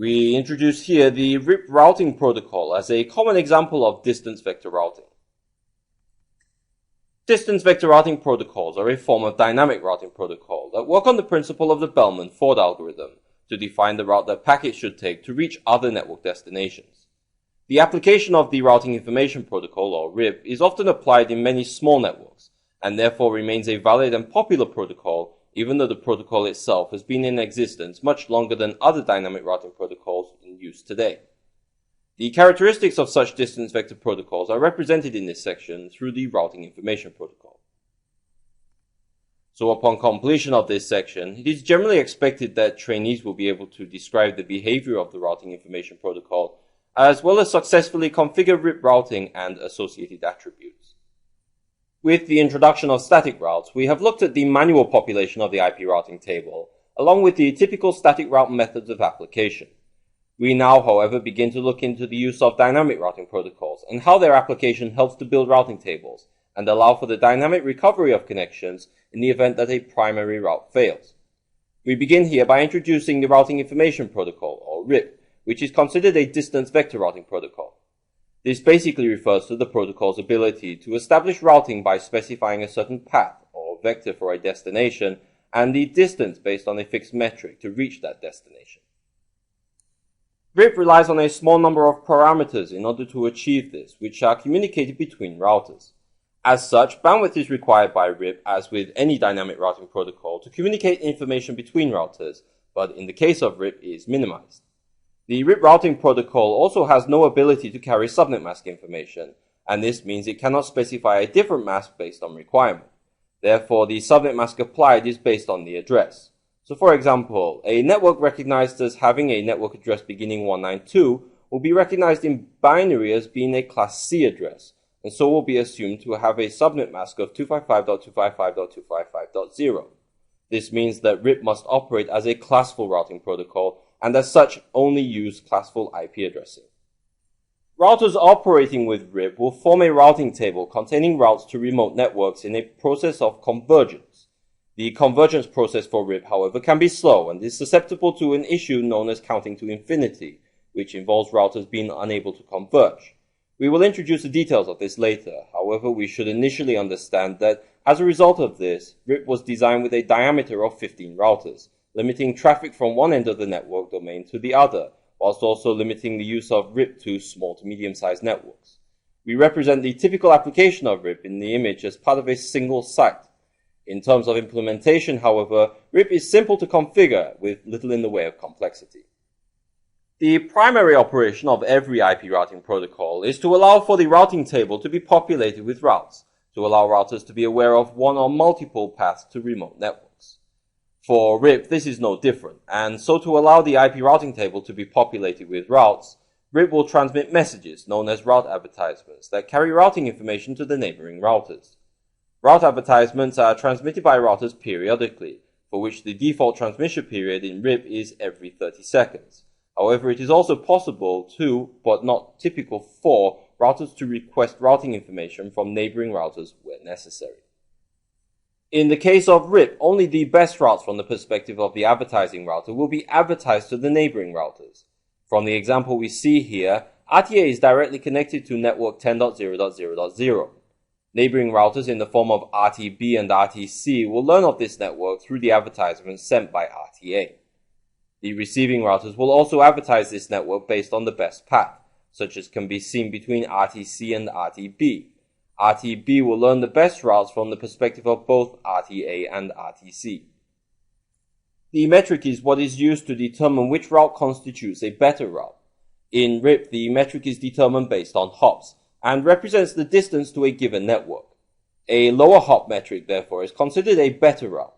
We introduce here the RIP routing protocol as a common example of distance vector routing. Distance vector routing protocols are a form of dynamic routing protocol that work on the principle of the Bellman-Ford algorithm to define the route that packets should take to reach other network destinations. The application of the Routing Information Protocol, or RIP, is often applied in many small networks, and therefore remains a valid and popular protocol even though the protocol itself has been in existence much longer than other dynamic routing protocols in use today. The characteristics of such distance vector protocols are represented in this section through the Routing Information Protocol. So upon completion of this section, it is generally expected that trainees will be able to describe the behavior of the Routing Information Protocol, as well as successfully configure RIP routing and associated attributes. With the introduction of static routes, we have looked at the manual population of the IP routing table, along with the typical static route methods of application. We now, however, begin to look into the use of dynamic routing protocols and how their application helps to build routing tables and allow for the dynamic recovery of connections in the event that a primary route fails. We begin here by introducing the Routing Information Protocol, or RIP, which is considered a distance vector routing protocol. This basically refers to the protocol's ability to establish routing by specifying a certain path or vector for a destination and the distance based on a fixed metric to reach that destination. RIP relies on a small number of parameters in order to achieve this, which are communicated between routers. As such, bandwidth is required by RIP, as with any dynamic routing protocol, to communicate information between routers, but in the case of RIP is minimized. The RIP routing protocol also has no ability to carry subnet mask information, and this means it cannot specify a different mask based on requirement. Therefore, the subnet mask applied is based on the address. So for example, a network recognized as having a network address beginning 192 will be recognized in binary as being a class C address, and so will be assumed to have a subnet mask of 255.255.255.0. This means that RIP must operate as a classful routing protocol, and as such only use classful IP addressing. Routers operating with RIP will form a routing table containing routes to remote networks in a process of convergence. The convergence process for RIP, however, can be slow and is susceptible to an issue known as counting to infinity, which involves routers being unable to converge. We will introduce the details of this later. However, we should initially understand that as a result of this, RIP was designed with a diameter of 15 routers, limiting traffic from one end of the network domain to the other, whilst also limiting the use of RIP to small to medium-sized networks. We represent the typical application of RIP in the image as part of a single site. In terms of implementation, however, RIP is simple to configure with little in the way of complexity. The primary operation of every IP routing protocol is to allow for the routing table to be populated with routes, to allow routers to be aware of one or multiple paths to remote networks. For RIP, this is no different, and so to allow the IP routing table to be populated with routes, RIP will transmit messages known as route advertisements that carry routing information to the neighboring routers. Route advertisements are transmitted by routers periodically, for which the default transmission period in RIP is every 30 seconds. However, it is also possible to, but not typical for, routers to request routing information from neighboring routers where necessary. In the case of RIP, only the best routes from the perspective of the advertising router will be advertised to the neighboring routers. From the example we see here, RTA is directly connected to network 10.0.0.0. Neighboring routers in the form of RTB and RTC will learn of this network through the advertisements sent by RTA. The receiving routers will also advertise this network based on the best path, such as can be seen between RTC and RTB. RTB will learn the best routes from the perspective of both RTA and RTC. The metric is what is used to determine which route constitutes a better route. In RIP, the metric is determined based on hops, and represents the distance to a given network. A lower hop metric, therefore, is considered a better route.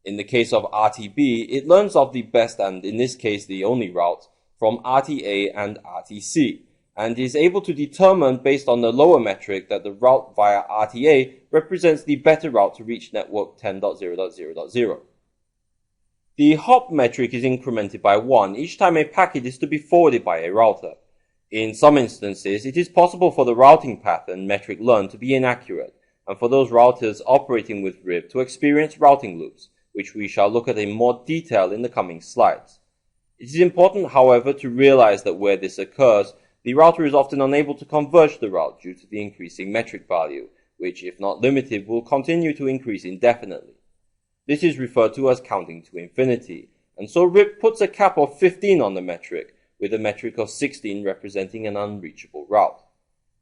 In the case of RTB, it learns of the best and, in this case, the only route from RTA and RTC, and is able to determine based on the lower metric that the route via RTA represents the better route to reach network 10.0.0.0. The hop metric is incremented by 1 each time a packet is to be forwarded by a router. In some instances, it is possible for the routing path and metric learned to be inaccurate, and for those routers operating with RIP to experience routing loops, which we shall look at in more detail in the coming slides. It is important, however, to realize that where this occurs, the router is often unable to converge the route due to the increasing metric value, which, if not limited, will continue to increase indefinitely. This is referred to as counting to infinity, and so RIP puts a cap of 15 on the metric, with a metric of 16 representing an unreachable route.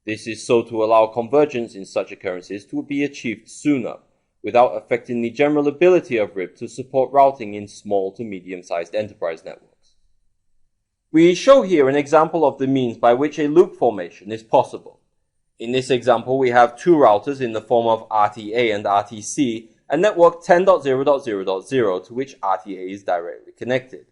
This is so to allow convergence in such occurrences to be achieved sooner, without affecting the general ability of RIP to support routing in small to medium-sized enterprise networks. We show here an example of the means by which a loop formation is possible. In this example, we have two routers in the form of RTA and RTC, and network 10.0.0.0 to which RTA is directly connected.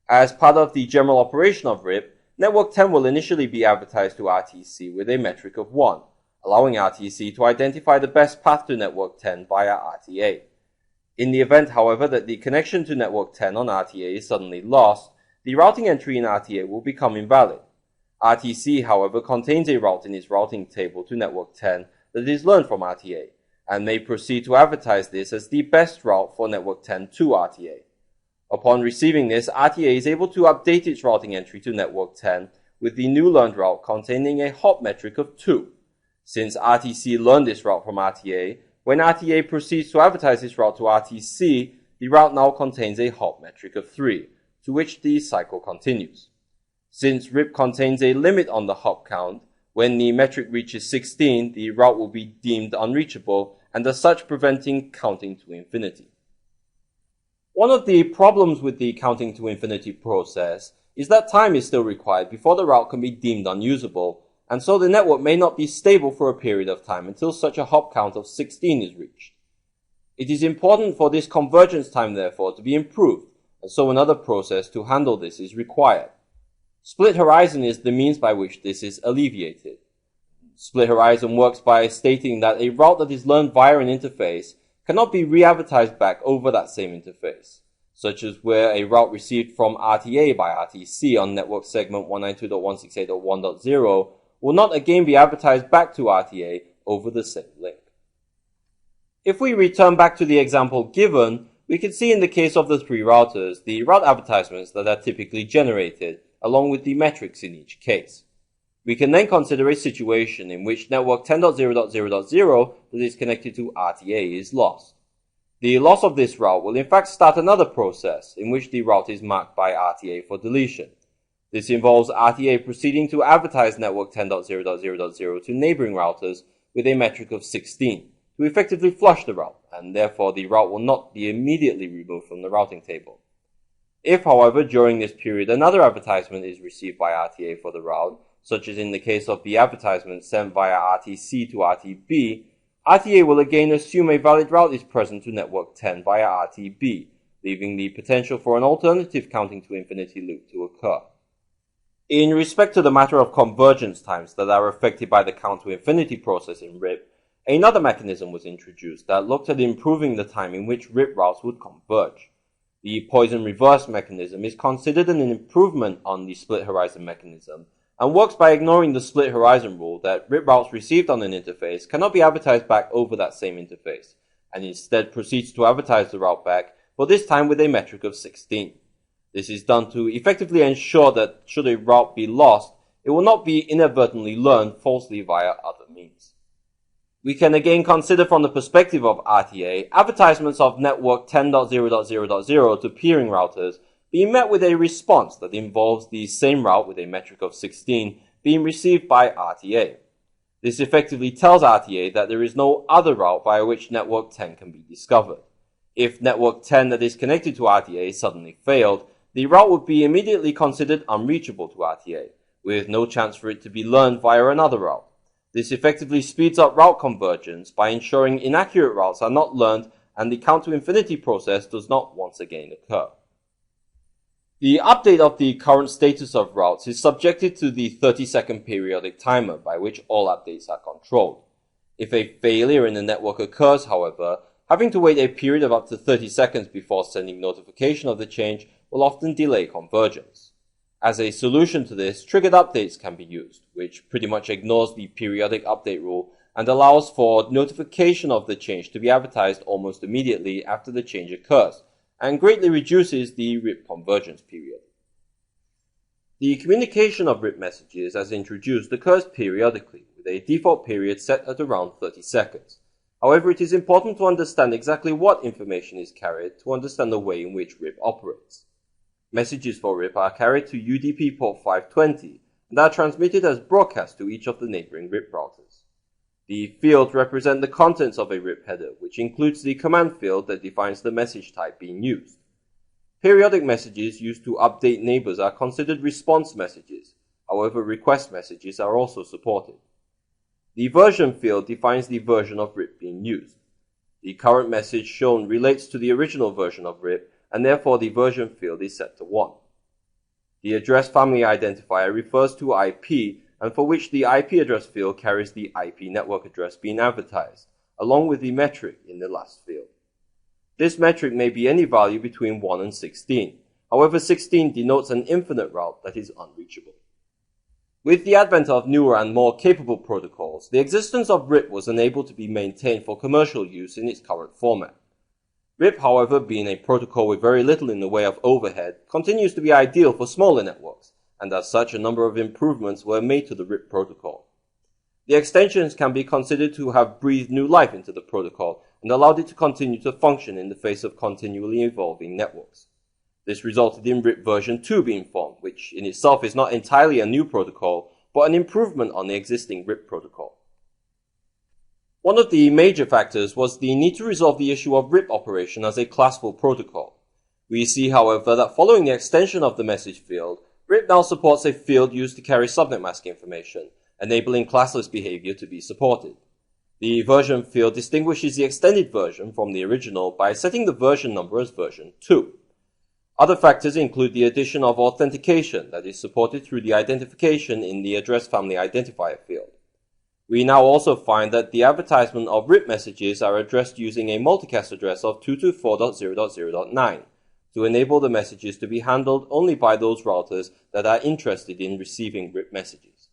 As part of the general operation of RIP, network 10 will initially be advertised to RTC with a metric of 1, allowing RTC to identify the best path to network 10 via RTA. In the event, however, that the connection to network 10 on RTA is suddenly lost, the routing entry in RTA will become invalid. RTC, however, contains a route in its routing table to network 10 that is learned from RTA, and may proceed to advertise this as the best route for network 10 to RTA. Upon receiving this, RTA is able to update its routing entry to network 10 with the new learned route containing a hop metric of 2. Since RTC learned this route from RTA, when RTA proceeds to advertise this route to RTC, the route now contains a hop metric of 3, to which the cycle continues. Since RIP contains a limit on the hop count, when the metric reaches 16, the route will be deemed unreachable, and as such preventing counting to infinity. One of the problems with the counting to infinity process is that time is still required before the route can be deemed unusable, and so the network may not be stable for a period of time until such a hop count of 16 is reached. It is important for this convergence time, therefore, to be improved, and so another process to handle this is required. Split horizon is the means by which this is alleviated. Split horizon works by stating that a route that is learned via an interface cannot be re-advertised back over that same interface, such as where a route received from RTA by RTC on network segment 192.168.1.0 will not again be advertised back to RTA over the same link. If we return back to the example given, we can see in the case of the three routers the route advertisements that are typically generated, along with the metrics in each case. We can then consider a situation in which network 10.0.0.0 that is connected to RTA is lost. The loss of this route will in fact start another process in which the route is marked by RTA for deletion. This involves RTA proceeding to advertise network 10.0.0.0 to neighboring routers with a metric of 16 to effectively flush the route, and therefore the route will not be immediately removed from the routing table. If, however, during this period another advertisement is received by RTA for the route, such as in the case of the advertisement sent via RTC to RTB, RTA will again assume a valid route is present to network 10 via RTB, leaving the potential for an alternative counting to infinity loop to occur. In respect to the matter of convergence times that are affected by the count to infinity process in RIP, another mechanism was introduced that looked at improving the time in which RIP routes would converge. The poison reverse mechanism is considered an improvement on the split horizon mechanism, and works by ignoring the split horizon rule that RIP routes received on an interface cannot be advertised back over that same interface, and instead proceeds to advertise the route back, but this time with a metric of 16. This is done to effectively ensure that should a route be lost, it will not be inadvertently learned falsely via other means. We can again consider from the perspective of RTA, advertisements of network 10.0.0.0 to peering routers being met with a response that involves the same route with a metric of 16 being received by RTA. This effectively tells RTA that there is no other route via which network 10 can be discovered. If network 10 that is connected to RTA suddenly failed, the route would be immediately considered unreachable to RTA, with no chance for it to be learned via another route. This effectively speeds up route convergence by ensuring inaccurate routes are not learned and the count to infinity process does not once again occur. The update of the current status of routes is subjected to the 30-second periodic timer by which all updates are controlled. If a failure in the network occurs, however, having to wait a period of up to 30 seconds before sending notification of the change will often delay convergence. As a solution to this, triggered updates can be used, which pretty much ignores the periodic update rule and allows for notification of the change to be advertised almost immediately after the change occurs, and greatly reduces the RIP convergence period. The communication of RIP messages as introduced occurs periodically, with a default period set at around 30 seconds. However, it is important to understand exactly what information is carried to understand the way in which RIP operates. Messages for RIP are carried to UDP port 520 and are transmitted as broadcasts to each of the neighboring RIP routers. The fields represent the contents of a RIP header, which includes the command field that defines the message type being used. Periodic messages used to update neighbors are considered response messages. However, request messages are also supported. The version field defines the version of RIP being used. The current message shown relates to the original version of RIP, and therefore the version field is set to 1. The address family identifier refers to IP, and for which the IP address field carries the IP network address being advertised, along with the metric in the last field. This metric may be any value between 1 and 16. However, 16 denotes an infinite route that is unreachable. With the advent of newer and more capable protocols, the existence of RIP was unable to be maintained for commercial use in its current format. RIP, however, being a protocol with very little in the way of overhead, continues to be ideal for smaller networks, and as such a number of improvements were made to the RIP protocol. The extensions can be considered to have breathed new life into the protocol and allowed it to continue to function in the face of continually evolving networks. This resulted in RIP version 2 being formed, which in itself is not entirely a new protocol, but an improvement on the existing RIP protocol. One of the major factors was the need to resolve the issue of RIP operation as a classful protocol. We see, however, that following the extension of the message field, RIP now supports a field used to carry subnet mask information, enabling classless behavior to be supported. The version field distinguishes the extended version from the original by setting the version number as version 2. Other factors include the addition of authentication that is supported through the identification in the address family identifier field. We now also find that the advertisement of RIP messages are addressed using a multicast address of 224.0.0.9 to enable the messages to be handled only by those routers that are interested in receiving RIP messages.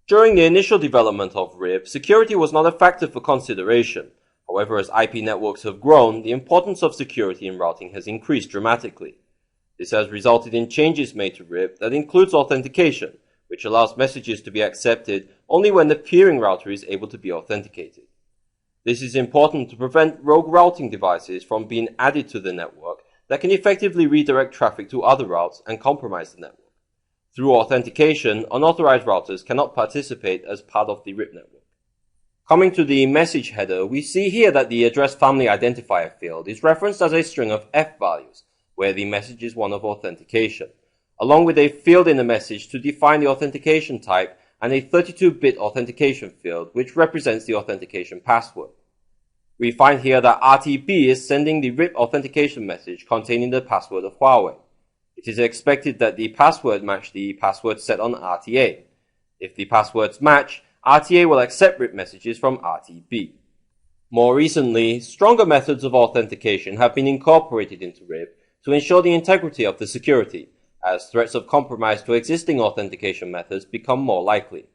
During the initial development of RIP, security was not a factor for consideration. However, as IP networks have grown, the importance of security in routing has increased dramatically. This has resulted in changes made to RIP that includes authentication, which allows messages to be accepted only when the peering router is able to be authenticated. This is important to prevent rogue routing devices from being added to the network that can effectively redirect traffic to other routes and compromise the network. Through authentication, unauthorized routers cannot participate as part of the RIP network. Coming to the message header, we see here that the address family identifier field is referenced as a string of F values, where the message is one of authentication, along with a field in the message to define the authentication type and a 32-bit authentication field, which represents the authentication password. We find here that RTB is sending the RIP authentication message containing the password of Huawei. It is expected that the password match the password set on RTA. If the passwords match, RTA will accept RIP messages from RTB. More recently, stronger methods of authentication have been incorporated into RIP to ensure the integrity of the security, as threats of compromise to existing authentication methods become more likely.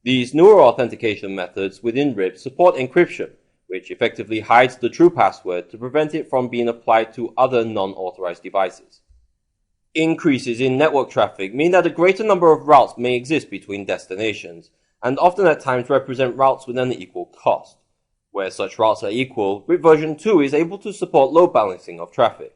These newer authentication methods within RIP support encryption, which effectively hides the true password to prevent it from being applied to other non-authorized devices. Increases in network traffic mean that a greater number of routes may exist between destinations, and often at times represent routes with an equal cost. Where such routes are equal, RIP version 2 is able to support load balancing of traffic.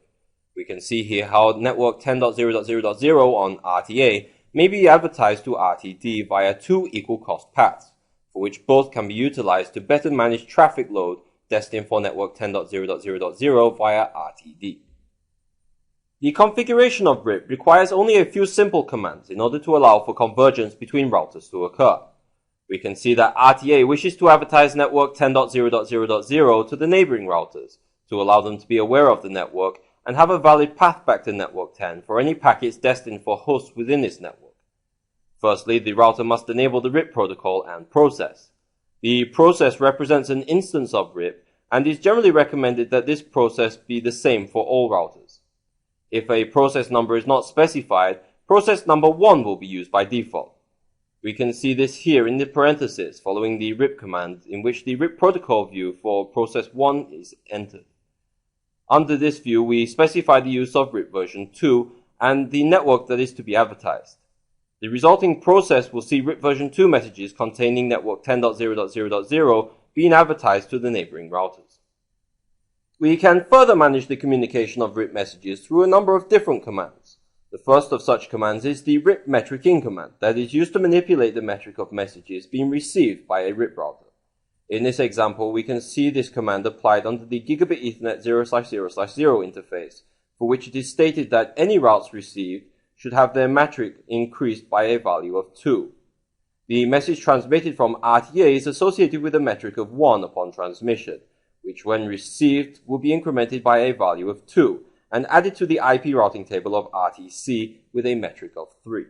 We can see here how network 10.0.0.0 on RTA may be advertised to RTD via two equal cost paths, for which both can be utilized to better manage traffic load destined for network 10.0.0.0 via RTD. The configuration of RIP requires only a few simple commands in order to allow for convergence between routers to occur. We can see that RTA wishes to advertise network 10.0.0.0 to the neighboring routers to allow them to be aware of the network and have a valid path back to network 10 for any packets destined for hosts within its network. Firstly, the router must enable the RIP protocol and process. The process represents an instance of RIP and is generally recommended that this process be the same for all routers. If a process number is not specified, process number 1 will be used by default. We can see this here in the parenthesis following the RIP command, in which the RIP protocol view for process 1 is entered. Under this view, we specify the use of RIP version 2 and the network that is to be advertised. The resulting process will see RIP version 2 messages containing network 10.0.0.0 being advertised to the neighboring routers. We can further manage the communication of RIP messages through a number of different commands. The first of such commands is the RIP metric in command that is used to manipulate the metric of messages being received by a RIP router. In this example, we can see this command applied under the Gigabit Ethernet 0/0/0 interface, for which it is stated that any routes received should have their metric increased by a value of 2. The message transmitted from RTA is associated with a metric of 1 upon transmission, which when received will be incremented by a value of 2 and added to the IP routing table of RTC with a metric of 3.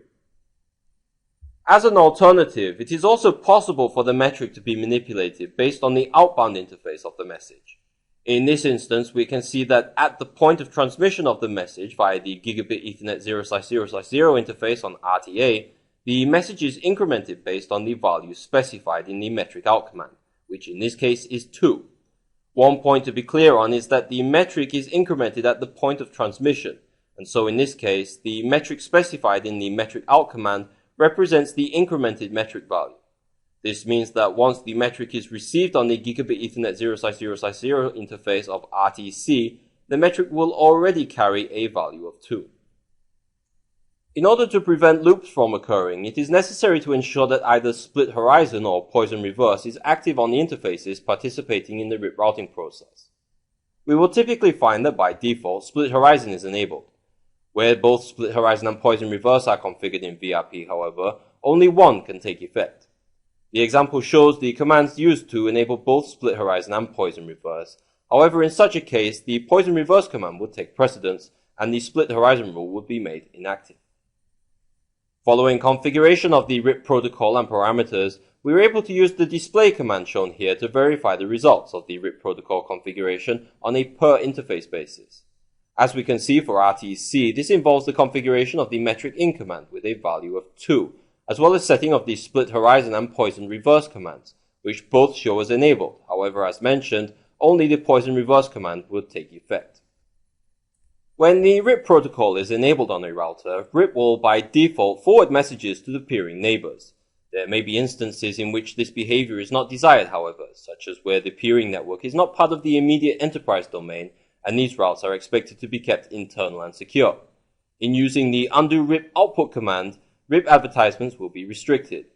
As an alternative, it is also possible for the metric to be manipulated based on the outbound interface of the message. In this instance, we can see that at the point of transmission of the message via the Gigabit Ethernet 0/0/0 interface on RTA, the message is incremented based on the value specified in the metric out command, which in this case is 2. One point to be clear on is that the metric is incremented at the point of transmission, and so in this case, the metric specified in the metric out command represents the incremented metric value. This means that once the metric is received on the Gigabit Ethernet 0/0/0 interface of RTC, the metric will already carry a value of 2. In order to prevent loops from occurring, it is necessary to ensure that either split horizon or poison reverse is active on the interfaces participating in the RIP routing process. We will typically find that by default, split horizon is enabled. Where both split horizon and poison reverse are configured in VRP, however, only one can take effect. The example shows the commands used to enable both split horizon and poison reverse. However, in such a case, the poison reverse command would take precedence and the split horizon rule would be made inactive. Following configuration of the RIP protocol and parameters, we were able to use the display command shown here to verify the results of the RIP protocol configuration on a per interface basis. As we can see for RTC, this involves the configuration of the metric in command with a value of 2, as well as setting of the split horizon and poison reverse commands, which both show as enabled. However, as mentioned, only the poison reverse command would take effect. When the RIP protocol is enabled on a router, RIP will by default forward messages to the peering neighbors. There may be instances in which this behavior is not desired, however, such as where the peering network is not part of the immediate enterprise domain, and these routes are expected to be kept internal and secure. In using the undo RIP output command, RIP advertisements will be restricted.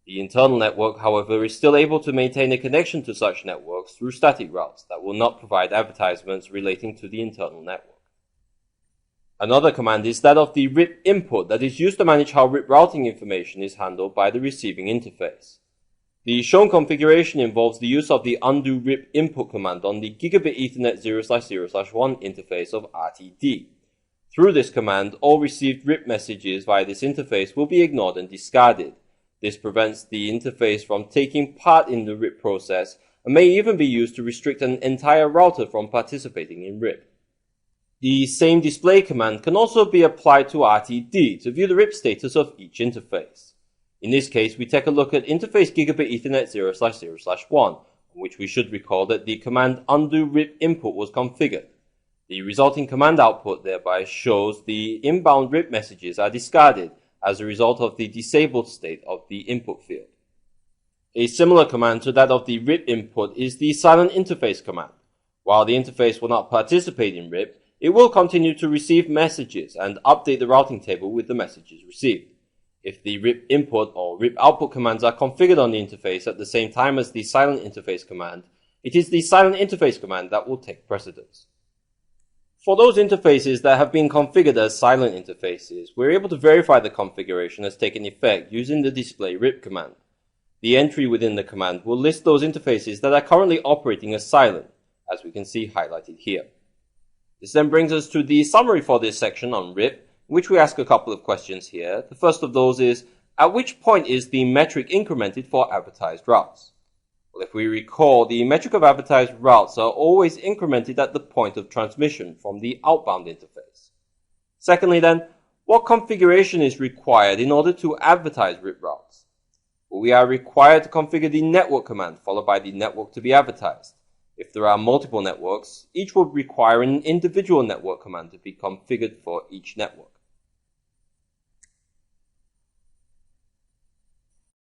The internal network, however, is still able to maintain a connection to such networks through static routes that will not provide advertisements relating to the internal network. Another command is that of the RIP input that is used to manage how RIP routing information is handled by the receiving interface. The shown configuration involves the use of the undo RIP input command on the Gigabit Ethernet 0/0/1 interface of RTD. Through this command, all received RIP messages via this interface will be ignored and discarded. This prevents the interface from taking part in the RIP process and may even be used to restrict an entire router from participating in RIP. The same display command can also be applied to RTD to view the RIP status of each interface. In this case, we take a look at interface Gigabit Ethernet 0/0/1, on which we should recall that the command undo RIP input was configured. The resulting command output thereby shows the inbound RIP messages are discarded as a result of the disabled state of the input field. A similar command to that of the RIP input is the silent interface command. While the interface will not participate in RIP, it will continue to receive messages and update the routing table with the messages received. If the RIP input or RIP output commands are configured on the interface at the same time as the silent interface command, it is the silent interface command that will take precedence. For those interfaces that have been configured as silent interfaces, we're able to verify the configuration has taken effect using the display RIP command. The entry within the command will list those interfaces that are currently operating as silent, as we can see highlighted here. This then brings us to the summary for this section on RIP, in which we ask a couple of questions here. The first of those is, at which point is the metric incremented for advertised routes? Well, if we recall, the metric of advertised routes are always incremented at the point of transmission from the outbound interface. Secondly then, what configuration is required in order to advertise RIP routes? Well, we are required to configure the network command followed by the network to be advertised. If there are multiple networks, each will require an individual network command to be configured for each network.